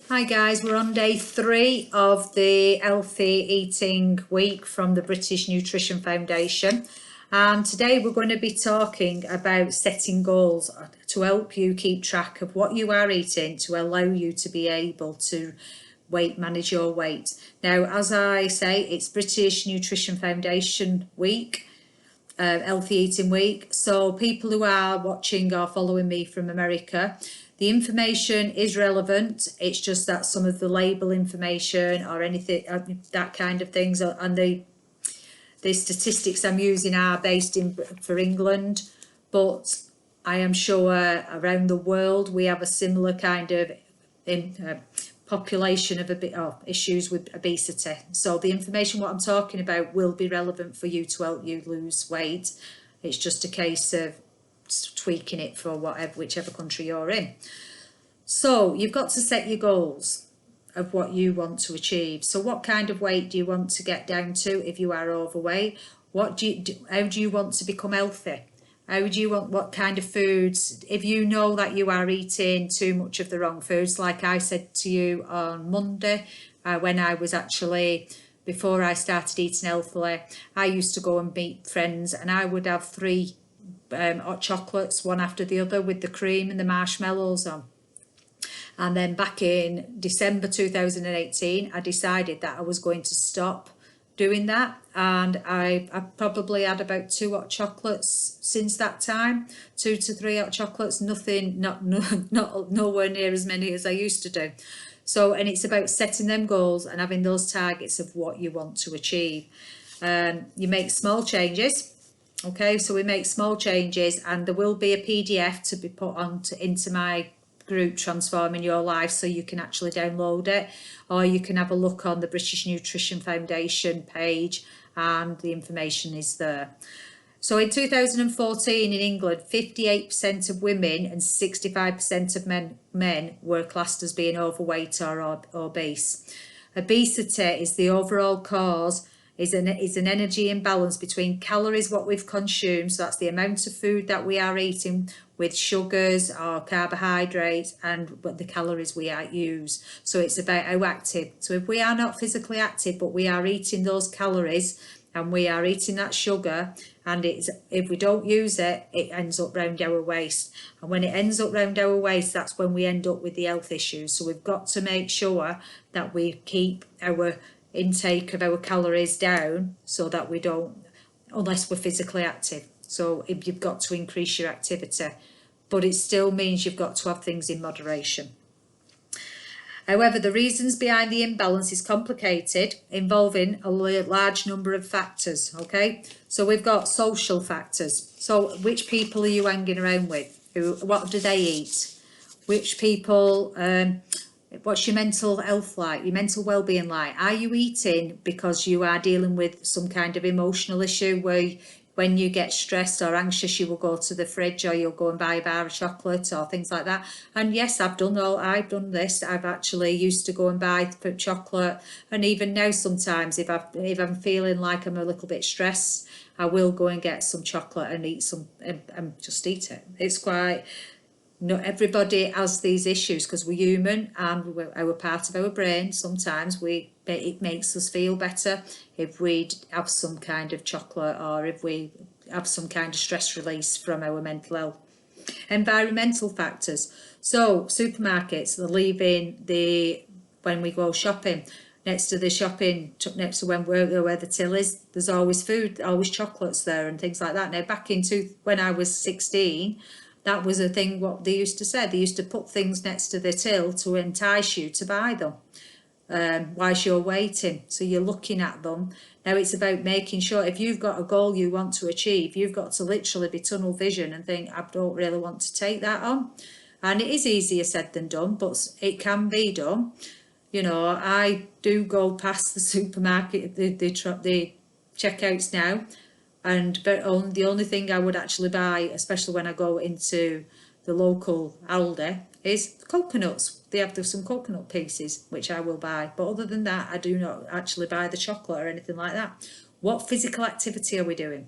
Hi guys, we're on day 3 of the Healthy Eating Week from the British Nutrition Foundation, and today we're going to be talking about setting goals to help you keep track of what you are eating to allow you to be able to manage your weight. Now, as I say, it's British Nutrition Foundation Week, Healthy Eating Week. So people who are watching or following me from America, the information is relevant. It's just that some of the label information or anything, that kind of things, and the statistics I'm using are based in for England, but I am sure around the world we have a similar kind of population of issues with obesity. So the information what I'm talking about will be relevant for you to help you lose weight. It's just a case of tweaking it for whichever country you're in. So you've got to set your goals of what you want to achieve. So what kind of weight do you want to get down to if you are overweight? How do you want to become healthy? How do you want, what kind of foods? If you know that you are eating too much of the wrong foods, like I said to you on Monday, when I was actually, before I started eating healthily, I used to go and meet friends and I would have 3 hot chocolates, one after the other, with the cream and the marshmallows on. And then back in December 2018, I decided that I was going to stop doing that, and I probably had about 2 hot chocolates since that time, 2 to 3 hot chocolates, nothing, nowhere near as many as I used to do. So, and it's about setting them goals and having those targets of what you want to achieve. You make small changes. Okay, so we make small changes, and there will be a PDF to be put into my group Transforming Your Life, so you can actually download it, or you can have a look on the British Nutrition Foundation page and the information is there. So in 2014 in England, 58% of women and 65% of men were classed as being overweight or obese. Obesity is the overall cause, is an energy imbalance between calories, what we've consumed, so that's the amount of food that we are eating, with sugars or carbohydrates, and what the calories we use. So it's about how active. So if we are not physically active, but we are eating those calories and we are eating that sugar, and if we don't use it, it ends up round our waist. And when it ends up round our waist, that's when we end up with the health issues. So we've got to make sure that we keep our intake of our calories down, so that we don't, unless we're physically active. So if you've got to increase your activity, but it still means you've got to have things in moderation. However, the reasons behind the imbalance is complicated, involving a large number of factors. Okay, so we've got social factors. So which people are you hanging around with? What do they eat? Which people, what's your mental health like, your mental well-being like? Are you eating because you are dealing with some kind of emotional issue where when you get stressed or anxious, you will go to the fridge or you'll go and buy a bar of chocolate or things like that? And yes, I've done this. I've actually used to go and buy chocolate, and even now sometimes if I'm feeling like I'm a little bit stressed, I will go and get some chocolate and eat some and just eat it. It's quite, not everybody has these issues because we're human, and our part of our brain, sometimes it makes us feel better if we have some kind of chocolate, or if we have some kind of stress release from our mental health. Environmental factors. So supermarkets, they're leaving when we go shopping, next to where the till is, there's always food, always chocolates there and things like that. Now back when I was 16, that was a thing what they used to say. They used to put things next to the till to entice you to buy them whilst you're waiting. So you're looking at them. Now it's about making sure, if you've got a goal you want to achieve, you've got to literally be tunnel vision and think, I don't really want to take that on. And it is easier said than done, but it can be done. You know, I do go past the supermarket, the checkouts now, and the only thing I would actually buy, especially when I go into the local Aldi, is coconuts. They have some coconut pieces, which I will buy. But other than that, I do not actually buy the chocolate or anything like that. What physical activity are we doing?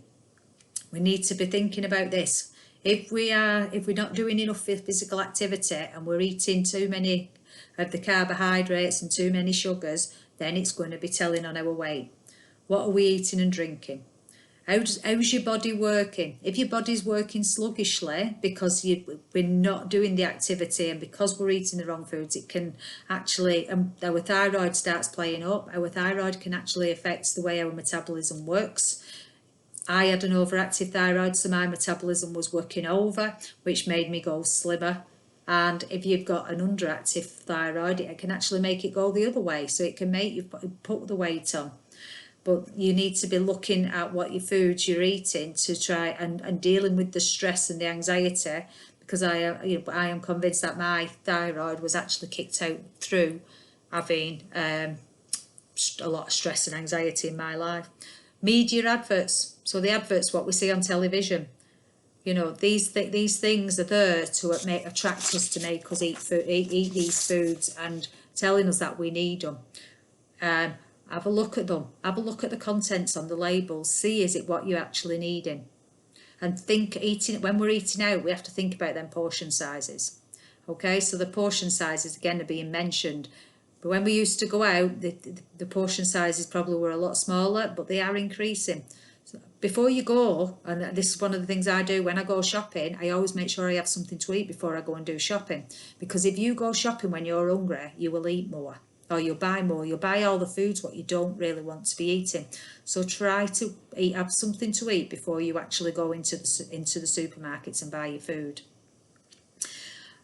We need to be thinking about this. If we're not doing enough physical activity and we're eating too many of the carbohydrates and too many sugars, then it's going to be telling on our weight. What are we eating and drinking? How's your body working? If your body's working sluggishly because we're not doing the activity and because we're eating the wrong foods, it can actually, our thyroid starts playing up. Our thyroid can actually affect the way our metabolism works. I had an overactive thyroid, so my metabolism was working over, which made me go slimmer. And if you've got an underactive thyroid, it can actually make it go the other way. So it can make you put the weight on. But you need to be looking at what your foods you're eating to try and dealing with the stress and the anxiety, because I am convinced that my thyroid was actually kicked out through having a lot of stress and anxiety in my life. Media adverts, so the adverts what we see on television, you know, these things are there to attract us to make us eat these foods and telling us that we need them. Have a look at them, have a look at the contents on the labels, see is it what you're actually needing, and when we're eating out, we have to think about them portion sizes. Okay, so the portion sizes again are being mentioned, but when we used to go out, the portion sizes probably were a lot smaller, but they are increasing. So before you go, and this is one of the things I do when I go shopping, I always make sure I have something to eat before I go and do shopping, because if you go shopping when you're hungry, you will eat more. Or you'll buy more, you'll buy all the foods what you don't really want to be eating. So try to have something to eat before you actually go into the supermarkets and buy your food.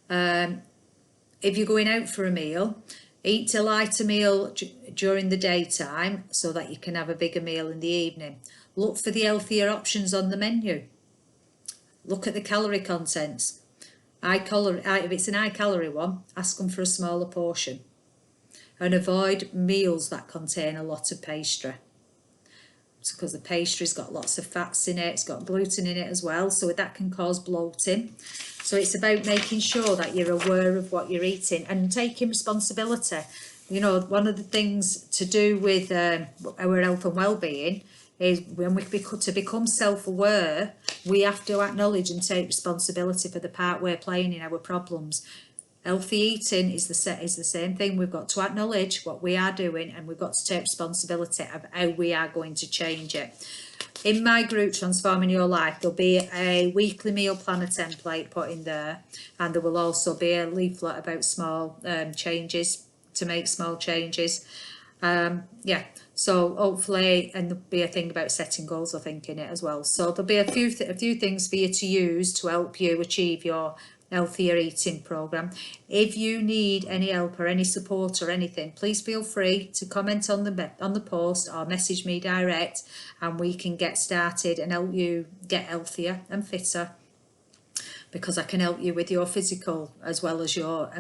If you're going out for a meal, eat a lighter meal during the daytime so that you can have a bigger meal in the evening. Look for the healthier options on the menu. Look at the calorie contents. If it's an high calorie one, ask them for a smaller portion. And avoid meals that contain a lot of pastry. It's because the pastry's got lots of fats in it, it's got gluten in it as well, so that can cause bloating. So it's about making sure that you're aware of what you're eating and taking responsibility. You know, one of the things to do with our health and well-being is when to become self-aware, we have to acknowledge and take responsibility for the part we're playing in our problems. Healthy eating is the same thing. We've got to acknowledge what we are doing and we've got to take responsibility of how we are going to change it. In my group, Transforming Your Life, there'll be a weekly meal planner template put in there, and there will also be a leaflet about small changes, to make small changes. So hopefully, and there'll be a thing about setting goals, I think, in it as well. So there'll be a few things for you to use to help you achieve your healthier eating program. If you need any help or any support or anything, please feel free to comment on the post or message me direct, and we can get started and help you get healthier and fitter, because I can help you with your physical as well as your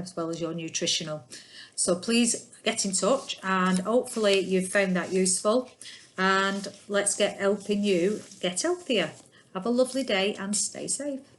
nutritional. So please get in touch, and hopefully you've found that useful, and let's get helping you get healthier. Have a lovely day and stay safe.